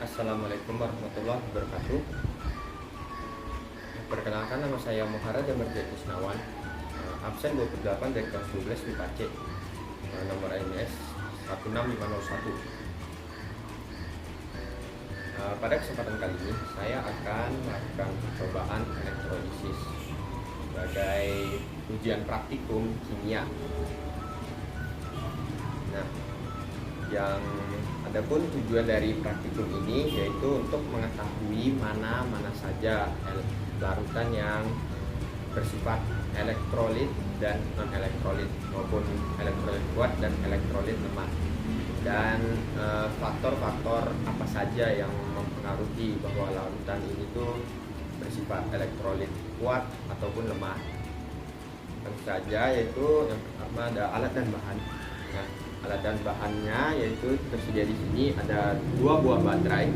Assalamualaikum warahmatullahi wabarakatuh. Perkenalkan, nama saya Muharrad Damarjaya Kusnawan, absen 28 dari kelas 12 MIPA C, nomor IMS 16501. Pada kesempatan kali ini saya akan melakukan percobaan elektrolisis sebagai ujian praktikum kimia. Nah, yang adapun tujuan dari praktikum ini yaitu untuk mengetahui mana saja larutan yang bersifat elektrolit dan non elektrolit, maupun elektrolit kuat dan elektrolit lemah, dan faktor-faktor apa saja yang mempengaruhi bahwa larutan ini tuh bersifat elektrolit kuat ataupun lemah. Tentu saja yaitu yang pertama ada alat dan bahan. Nah, alat dan bahannya yaitu tersedia di sini ada 2 buah baterai,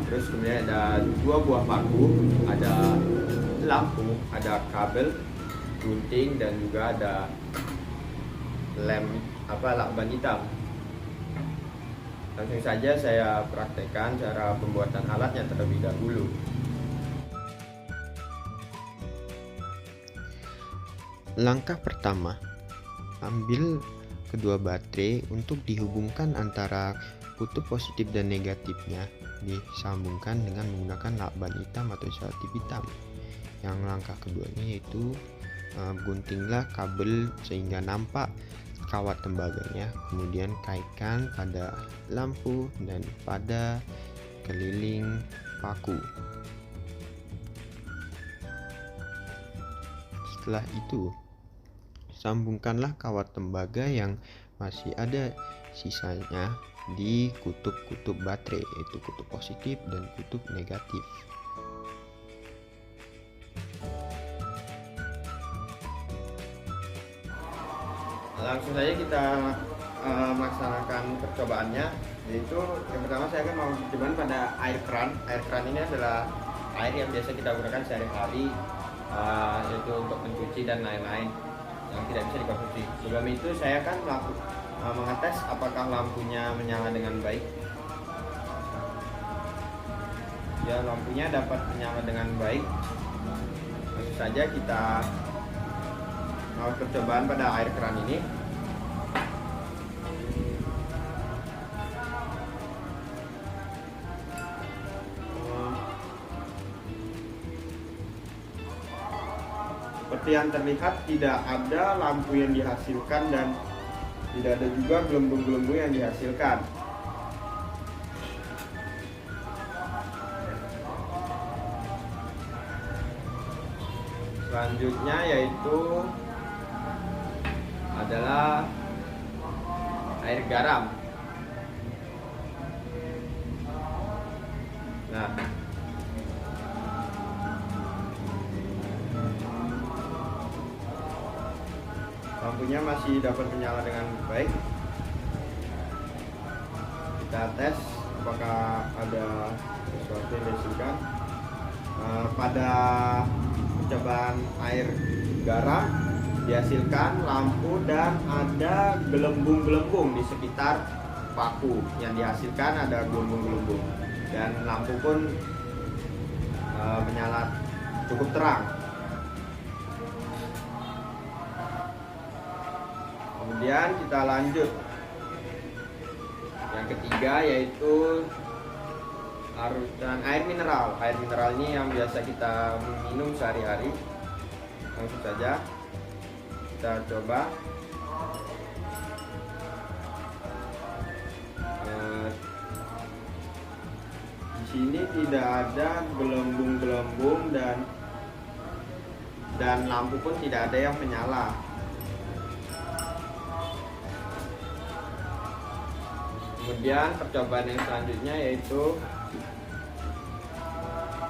terus kemudian ada 2 buah paku, ada lampu, ada kabel, gunting, dan juga ada lakban hitam. Langsung saja saya praktekkan cara pembuatan alatnya terlebih dahulu. Langkah pertama, ambil kedua baterai untuk dihubungkan antara kutub positif dan negatifnya, disambungkan dengan menggunakan lakban hitam atau selotip hitam. Yang langkah keduanya yaitu guntinglah kabel sehingga nampak kawat tembaganya, kemudian kaitkan pada lampu dan pada keliling paku. Setelah itu, sambungkanlah kawat tembaga yang masih ada sisanya di kutub-kutub baterai, yaitu kutub positif dan kutub negatif. Langsung saja kita melaksanakan percobaannya, yaitu yang pertama saya akan mencoba pada air keran. Air keran ini adalah air yang biasa kita gunakan sehari-hari, yaitu untuk mencuci dan lain-lain yang tidak bisa dikonsumsi. Sebelum itu saya akan mengetes apakah lampunya menyala dengan baik. Ya, lampunya dapat menyala dengan baik. Langsung saja kita melakukan percobaan pada air keran ini. Seperti yang terlihat, tidak ada lampu yang dihasilkan dan tidak ada juga gelembung-gelembung yang dihasilkan. Selanjutnya yaitu adalah air garam. Nah, lampunya masih dapat menyala dengan baik. Kita tes apakah ada sesuatu yang dihasilkan. Pada percobaan air garam dihasilkan lampu dan ada gelembung-gelembung di sekitar paku. Yang dihasilkan ada gelembung-gelembung, dan lampu pun menyala cukup terang. Kemudian kita lanjut yang ketiga, yaitu larutan air mineral. Air mineral ini yang biasa kita minum sehari-hari. Langsung saja kita coba. Di sini tidak ada gelembung-gelembung dan lampu pun tidak ada yang menyala. Kemudian percobaan yang selanjutnya yaitu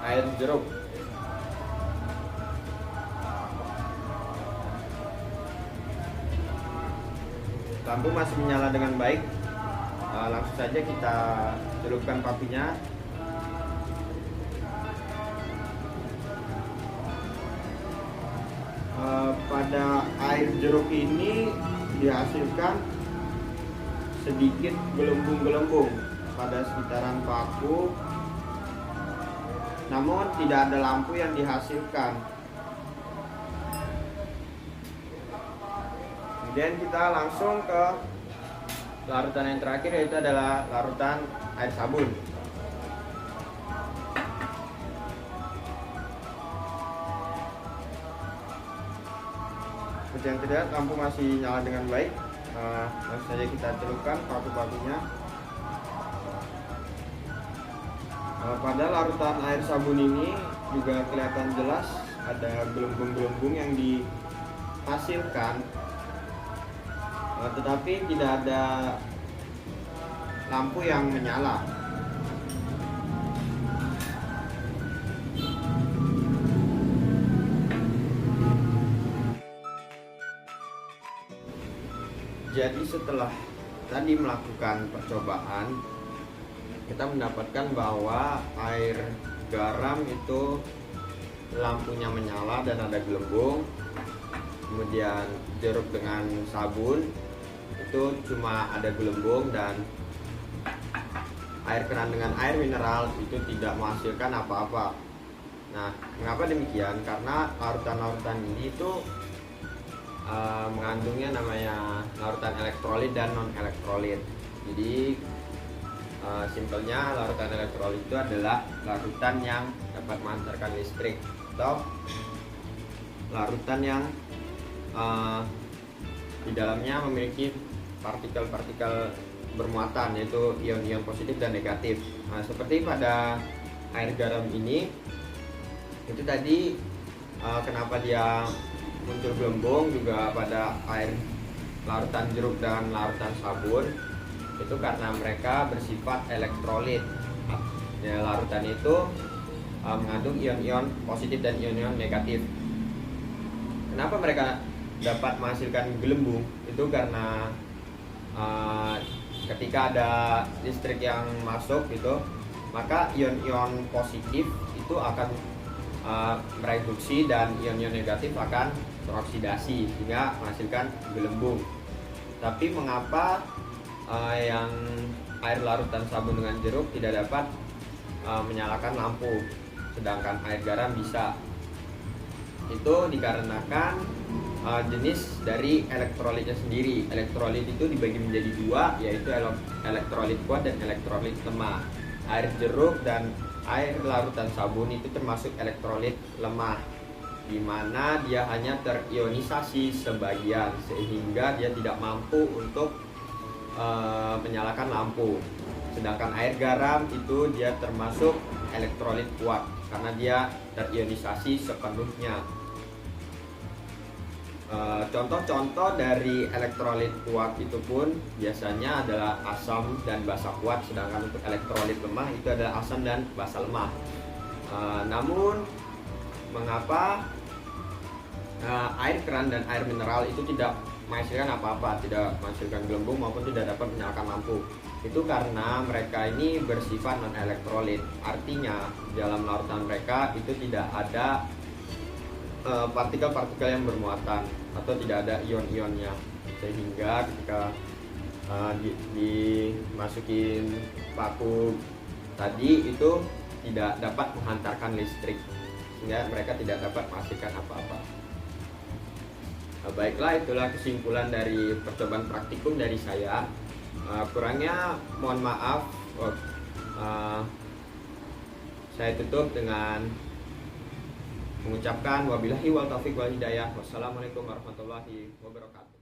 air jeruk. Lampu masih menyala dengan baik. Langsung saja kita celupkan pakunya. Pada air jeruk ini dihasilkan sedikit gelembung-gelembung pada sekitaran paku, namun tidak ada lampu yang dihasilkan. Kemudian kita langsung ke larutan yang terakhir, yaitu adalah larutan air sabun. Seperti yang terlihat, lampu masih nyala dengan baik. Langsung saja kita celupkan paku-pakunya. Pada larutan air sabun ini juga kelihatan jelas ada gelembung-gelembung yang dihasilkan, tetapi tidak ada lampu yang menyala. Jadi setelah tadi melakukan percobaan, kita mendapatkan bahwa air garam itu lampunya menyala dan ada gelembung. Kemudian jeruk dengan sabun itu cuma ada gelembung, dan air keran dengan air mineral itu tidak menghasilkan apa-apa. Nah, mengapa demikian? Karena larutan-larutan ini itu mengandungnya namanya larutan elektrolit dan non elektrolit. Jadi simpelnya larutan elektrolit itu adalah larutan yang dapat menghantarkan listrik, atau larutan yang di dalamnya memiliki partikel-partikel bermuatan, yaitu ion-ion positif dan negatif. Nah, seperti pada air garam ini, itu tadi kenapa dia muncul gelembung, juga pada air larutan jeruk dan larutan sabun itu karena mereka bersifat elektrolit. Ya, larutan itu mengandung ion-ion positif dan ion-ion negatif. Kenapa mereka dapat menghasilkan gelembung? Itu karena ketika ada listrik yang masuk gitu, maka ion-ion positif itu akan mereduksi dan ion-ion negatif akan teroksidasi sehingga menghasilkan gelembung. Tapi mengapa yang air larutan sabun dengan jeruk tidak dapat menyalakan lampu, sedangkan air garam bisa? Itu dikarenakan jenis dari elektrolitnya sendiri. Elektrolit itu dibagi menjadi dua, yaitu elektrolit kuat dan elektrolit lemah. Air jeruk dan air larutan sabun itu termasuk elektrolit lemah, di mana dia hanya terionisasi sebagian sehingga dia tidak mampu untuk menyalakan lampu. Sedangkan air garam itu dia termasuk elektrolit kuat karena dia terionisasi sepenuhnya. Contoh-contoh dari elektrolit kuat itu pun biasanya adalah asam dan basa kuat, sedangkan untuk elektrolit lemah itu adalah asam dan basa lemah. Namun mengapa air keran dan air mineral itu tidak menghasilkan apa-apa, tidak menghasilkan gelembung maupun tidak dapat menyalakan lampu? Itu karena mereka ini bersifat non elektrolit. Artinya dalam larutan mereka itu tidak ada partikel-partikel yang bermuatan atau tidak ada ion-ionnya, sehingga ketika dimasukin paku tadi itu tidak dapat menghantarkan listrik, sehingga mereka tidak dapat menghasilkan apa-apa. Baiklah, itulah kesimpulan dari percobaan praktikum dari saya. Kurangnya mohon maaf. Saya tutup dengan mengucapkan wabillahi wal taufiq wal hidayah. Wassalamualaikum warahmatullahi wabarakatuh.